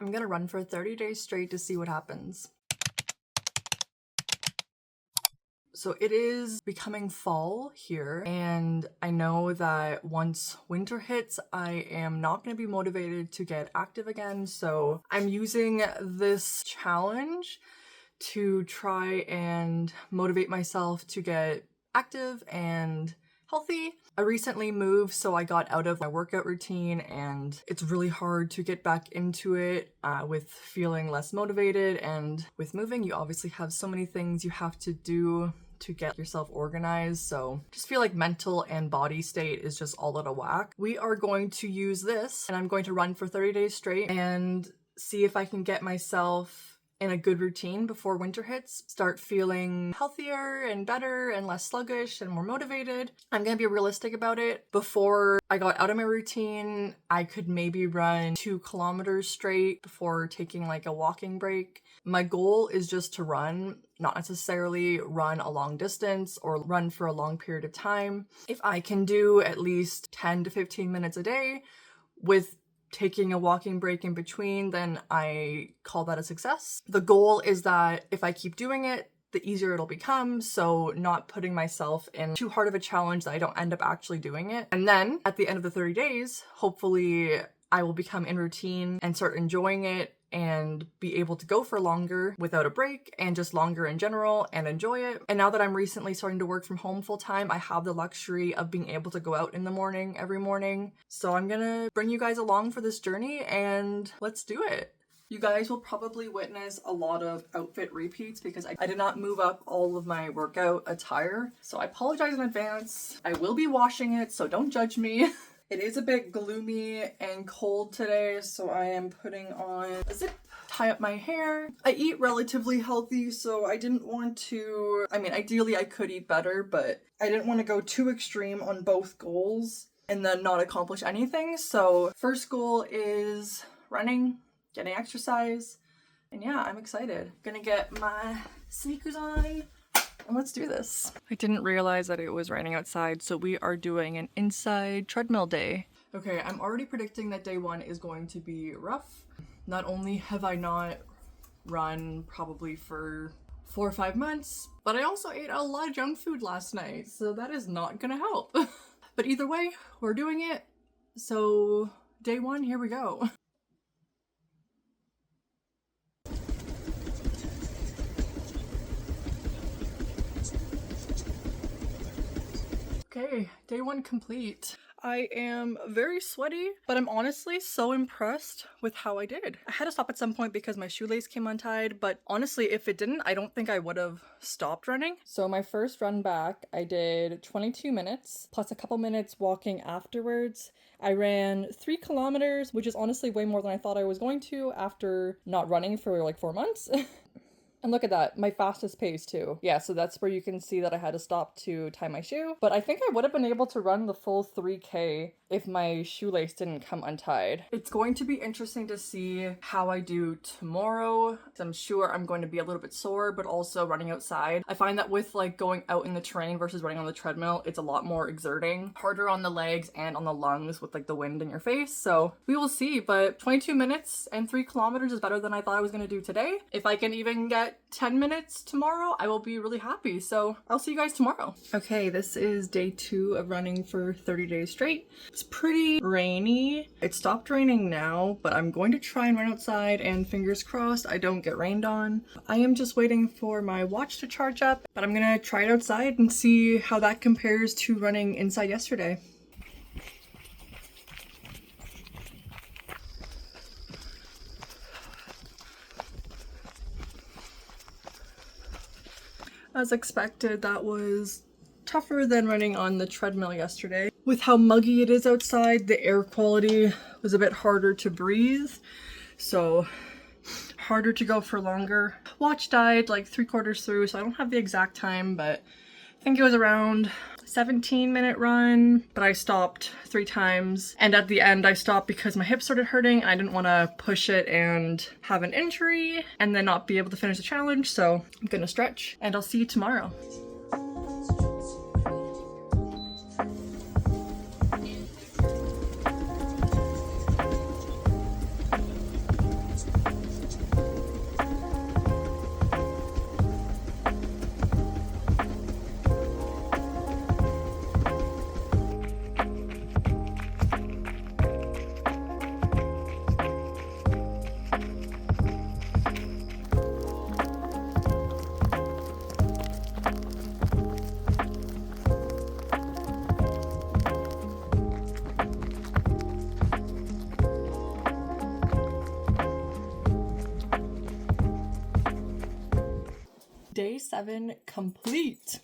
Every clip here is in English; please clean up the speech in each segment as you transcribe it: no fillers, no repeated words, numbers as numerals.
I'm gonna run for 30 days straight to see what happens. So it is becoming fall here, and I know that once winter hits, I am not going to be motivated to get active again. So I'm using this challenge to try and motivate myself to get active and healthy. I recently moved, so I got out of my workout routine, and it's really hard to get back into it with feeling less motivated. And with moving, you obviously have so many things you have to do to get yourself organized, so just feel like mental and body state is just all out of whack. We are going to use this, and I'm going to run for 30 days straight and see if I can get myself in a good routine before winter hits, start feeling healthier and better and less sluggish and more motivated. I'm gonna be realistic about it. Before I got out of my routine, I could maybe run 2 kilometers straight before taking like a walking break. My goal is just to run, not necessarily run a long distance or run for a long period of time. If I can do at least 10 to 15 minutes a day with taking a walking break in between, then I call that a success. The goal is that if I keep doing it, the easier it'll become, so not putting myself in too hard of a challenge that I don't end up actually doing it. And then at the end of the 30 days, hopefully I will become in routine and start enjoying it and be able to go for longer without a break and just longer in general and enjoy it. And now that I'm recently starting to work from home full time, I have the luxury of being able to go out in the morning every morning. So I'm gonna bring you guys along for this journey and let's do it. You guys will probably witness a lot of outfit repeats because I did not move up all of my workout attire. So I apologize in advance. I will be washing it, so don't judge me. It is a bit gloomy and cold today, so I am putting on a zip, tie up my hair. I eat relatively healthy, so I didn't want to, ideally I could eat better, but I didn't want to go too extreme on both goals and then not accomplish anything. So first goal is running, getting exercise, and yeah, I'm excited. Gonna get my sneakers on. And let's do this. I didn't realize that it was raining outside, so we are doing an inside treadmill day. Okay, I'm already predicting that day 1 is going to be rough. Not only have I not run probably for 4 or 5 months, but I also ate a lot of junk food last night, so that is not gonna help. But either way, we're doing it. So day 1, here we go. Okay, day 1 complete. I am very sweaty, but I'm honestly so impressed with how I did. I had to stop at some point because my shoelace came untied, but honestly, if it didn't, I don't think I would have stopped running. So my first run back, I did 22 minutes, plus a couple minutes walking afterwards. I ran 3 kilometers, which is honestly way more than I thought I was going to after not running for like 4 months. And look at that, my fastest pace too. Yeah, so that's where you can see that I had to stop to tie my shoe. But I think I would have been able to run the full 3K if my shoelace didn't come untied. It's going to be interesting to see how I do tomorrow. I'm sure I'm going to be a little bit sore, but also running outside. I find that with like going out in the terrain versus running on the treadmill, it's a lot more exerting, harder on the legs and on the lungs with like the wind in your face. So we will see, but 22 minutes and 3 kilometers is better than I thought I was gonna do today. If I can even get 10 minutes tomorrow, I will be really happy. So I'll see you guys tomorrow. Okay, this is day 2 of running for 30 days straight. It's pretty rainy. It stopped raining now, but I'm going to try and run outside and fingers crossed I don't get rained on. I am just waiting for my watch to charge up, but I'm gonna try it outside and see how that compares to running inside yesterday. As expected, that was tougher than running on the treadmill yesterday. With how muggy it is outside, the air quality was a bit harder to breathe, so harder to go for longer. Watch died like 3/4 through, so I don't have the exact time, but I think it was around 17-minute run, but I stopped 3 times. And at the end, I stopped because my hip started hurting. I didn't want to push it and have an injury and then not be able to finish the challenge. So I'm gonna stretch and I'll see you tomorrow. day 7 complete.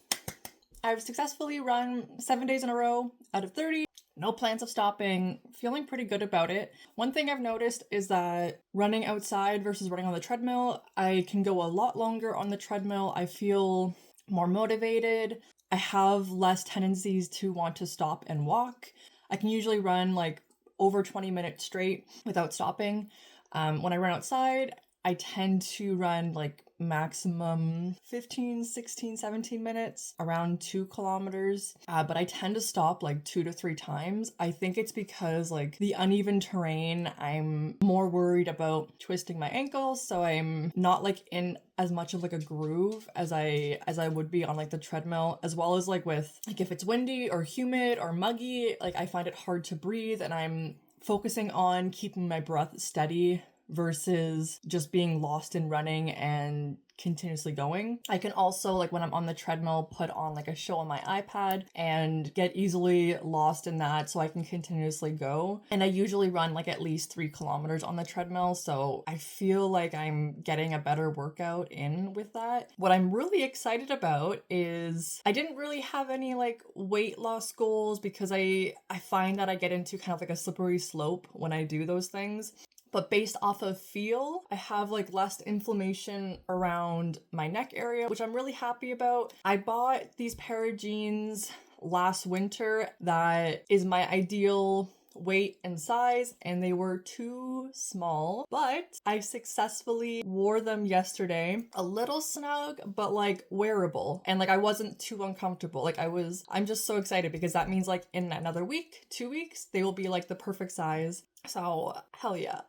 I've successfully run 7 days in a row out of 30. No plans of stopping, feeling pretty good about it. One thing I've noticed is that running outside versus running on the treadmill, I can go a lot longer on the treadmill. I feel more motivated. I have less tendencies to want to stop and walk. I can usually run like over 20 minutes straight without stopping. When I run outside, I tend to run like maximum 15, 16, 17 minutes, around 2 kilometers. But I tend to stop like 2 to 3 times. I think it's because like the uneven terrain, I'm more worried about twisting my ankles. So I'm not like in as much of like a groove as I would be on like the treadmill, as well as like with like if it's windy or humid or muggy, like I find it hard to breathe, and I'm focusing on keeping my breath steady versus just being lost in running and continuously going. I can also, like when I'm on the treadmill, put on like a show on my iPad and get easily lost in that so I can continuously go. And I usually run like at least 3 kilometers on the treadmill, so I feel like I'm getting a better workout in with that. What I'm really excited about is I didn't really have any like weight loss goals because I find that I get into kind of like a slippery slope when I do those things. But based off of feel, I have like less inflammation around my neck area, which I'm really happy about. I bought these pair of jeans last winter that is my ideal weight and size, and they were too small, but I successfully wore them yesterday. A little snug, but like wearable, and like I wasn't too uncomfortable. Like I'm just so excited because that means like in another week, 2 weeks, they will be like the perfect size. So hell yeah.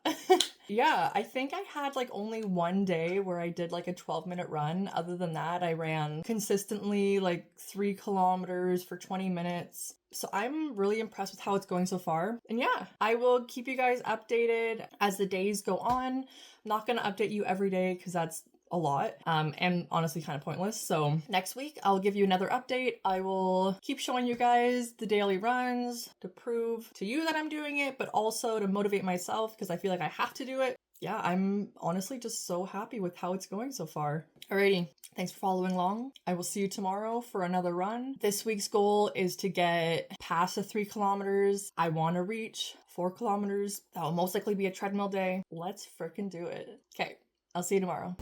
Yeah, I think I had like only one day where I did like a 12-minute run. Other than that, I ran consistently like 3 kilometers for 20 minutes. So I'm really impressed with how it's going so far. And yeah, I will keep you guys updated as the days go on. I'm not going to update you every day because that's a lot and honestly kind of pointless. So next week I'll give you another update. I will keep showing you guys the daily runs to prove to you that I'm doing it, but also to motivate myself because I feel like I have to do it. Yeah, I'm honestly just so happy with how it's going so far. Alrighty, thanks for following along. I will see you tomorrow for another run. This week's goal is to get past the 3 kilometers. I want to reach 4 kilometers. That will most likely be a treadmill day. Let's frickin' do it. Okay, I'll see you tomorrow.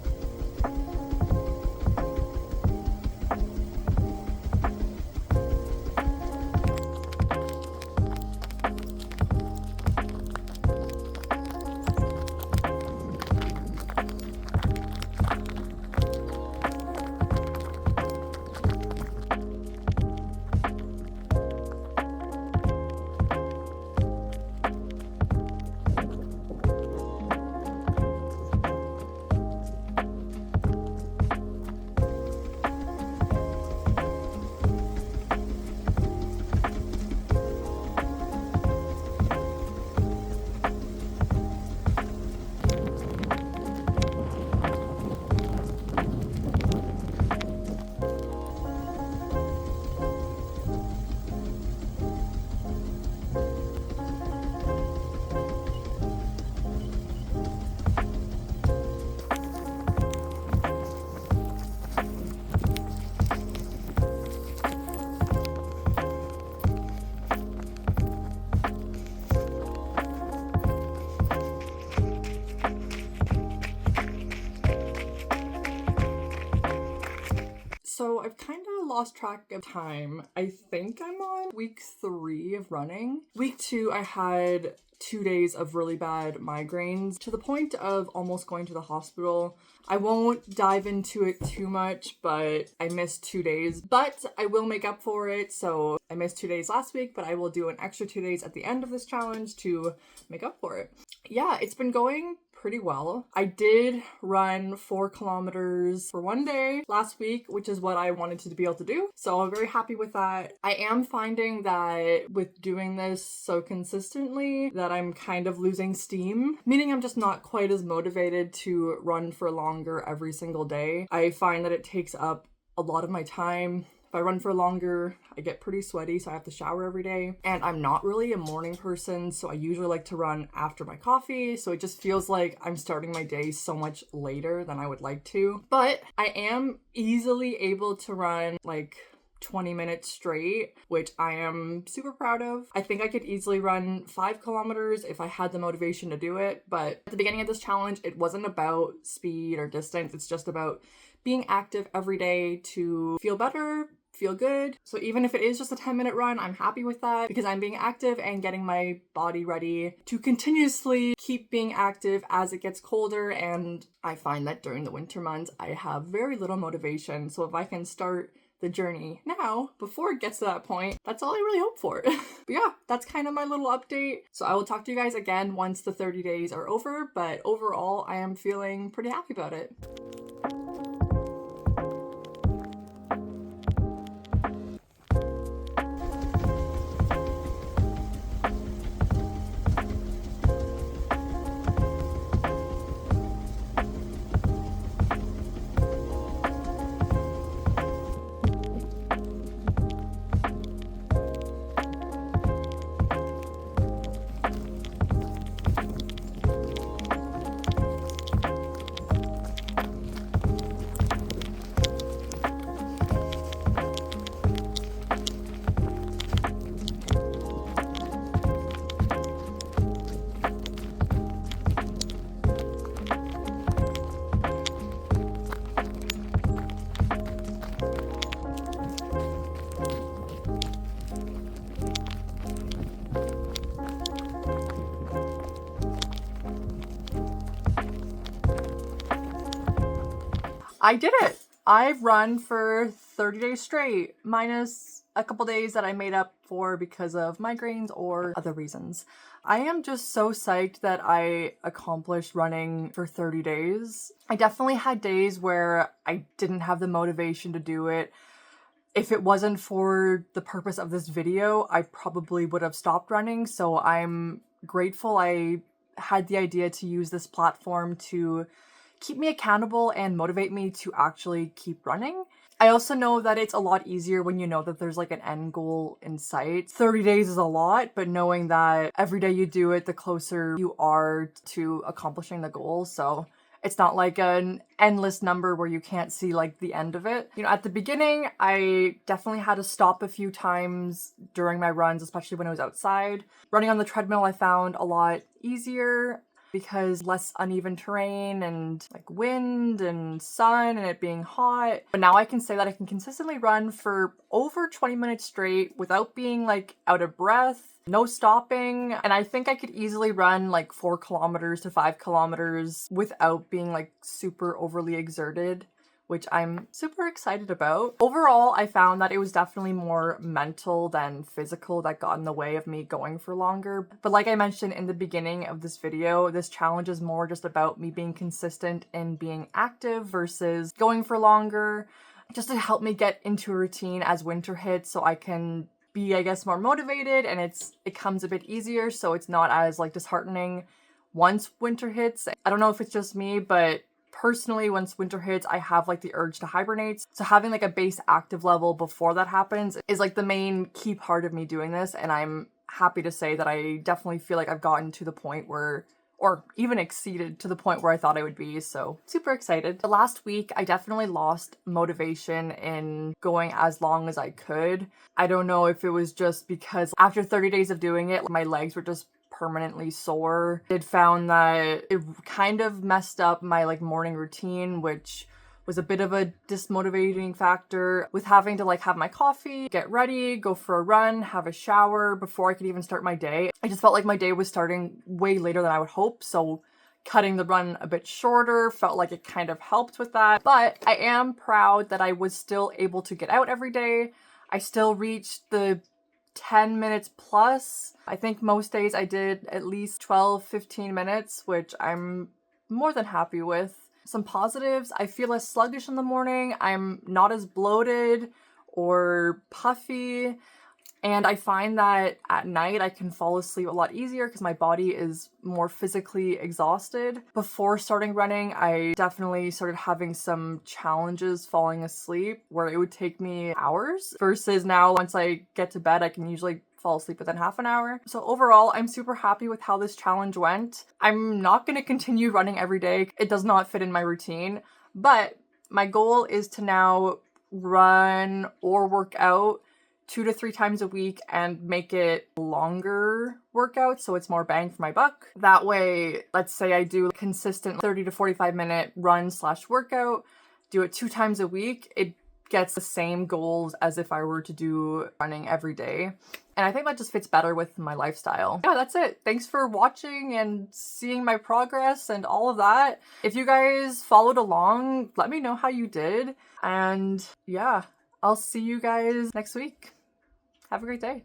So I've kind of lost track of time. I think I'm on week 3 of running. Week 2, I had 2 days of really bad migraines to the point of almost going to the hospital. I won't dive into it too much, but I missed 2 days, but I will make up for it. So I missed 2 days last week, but I will do an extra 2 days at the end of this challenge to make up for it. Yeah, it's been going pretty well. I did run 4 kilometers for one day last week, which is what I wanted to be able to do. So I'm very happy with that. I am finding that with doing this so consistently that I'm kind of losing steam, meaning I'm just not quite as motivated to run for longer every single day. I find that it takes up a lot of my time. If If I run for longer, I get pretty sweaty, so I have to shower every day. And I'm not really a morning person, so I usually like to run after my coffee. So it just feels like I'm starting my day so much later than I would like to. But I am easily able to run like 20 minutes straight, which I am super proud of. I think I could easily run 5 kilometers if I had the motivation to do it, but at the beginning of this challenge, it wasn't about speed or distance. It's just about being active every day to feel better, feel good. So even if it is just a 10-minute run, I'm happy with that because I'm being active and getting my body ready to continuously keep being active as it gets colder. And I find that during the winter months, I have very little motivation. So if I can start the journey now before it gets to that point, that's all I really hope for. But yeah, that's kind of my little update. So I will talk to you guys again once the 30 days are over, but overall I am feeling pretty happy about it. I did it! I've run for 30 days straight, minus a couple days that I made up for because of migraines or other reasons. I am just so psyched that I accomplished running for 30 days. I definitely had days where I didn't have the motivation to do it. If it wasn't for the purpose of this video, I probably would have stopped running, so I'm grateful I had the idea to use this platform to keep me accountable and motivate me to actually keep running. I also know that it's a lot easier when you know that there's like an end goal in sight. 30 days is a lot, but knowing that every day you do it, the closer you are to accomplishing the goal. So it's not like an endless number where you can't see like the end of it. You know, at the beginning, I definitely had to stop a few times during my runs, especially when I was outside. Running on the treadmill, I found a lot easier because less uneven terrain and like wind and sun and it being hot. But now I can say that I can consistently run for over 20 minutes straight without being like out of breath, no stopping. And I think I could easily run like 4 kilometers to 5 kilometers without being like super overly exerted, which I'm super excited about. Overall, I found that it was definitely more mental than physical that got in the way of me going for longer. But like I mentioned in the beginning of this video, this challenge is more just about me being consistent and being active versus going for longer, just to help me get into a routine as winter hits so I can be, I guess, more motivated and it comes a bit easier so it's not as like disheartening once winter hits. I don't know if it's just me, but personally, once winter hits, I have like the urge to hibernate. So having like a base active level before that happens is like the main key part of me doing this. And I'm happy to say that I definitely feel like I've gotten to the point where, or even exceeded to the point where I thought I would be. So super excited. The last week, I definitely lost motivation in going as long as I could. I don't know if it was just because after 30 days of doing it, my legs were just permanently sore. It found that it kind of messed up my like morning routine, which was a bit of a dismotivating factor with having to like have my coffee, get ready, go for a run, have a shower before I could even start my day. I just felt like my day was starting way later than I would hope. So cutting the run a bit shorter felt like it kind of helped with that. But I am proud that I was still able to get out every day. I still reached the 10 minutes plus. I think most days I did at least 12-15 minutes, which I'm more than happy with. Some positives, I feel less sluggish in the morning. I'm not as bloated or puffy. And I find that at night I can fall asleep a lot easier because my body is more physically exhausted. Before starting running, I definitely started having some challenges falling asleep where it would take me hours versus now once I get to bed, I can usually fall asleep within half an hour. So overall, I'm super happy with how this challenge went. I'm not going to continue running every day. It does not fit in my routine, but my goal is to now run or work out 2 to 3 times a week and make it longer workouts so it's more bang for my buck. That way, let's say I do a consistent 30 to 45 minute run slash workout, do it 2 times a week, it gets the same goals as if I were to do running every day. And I think that just fits better with my lifestyle. Yeah, that's it. Thanks for watching and seeing my progress and all of that. If you guys followed along, let me know how you did. And yeah, I'll see you guys next week. Have a great day.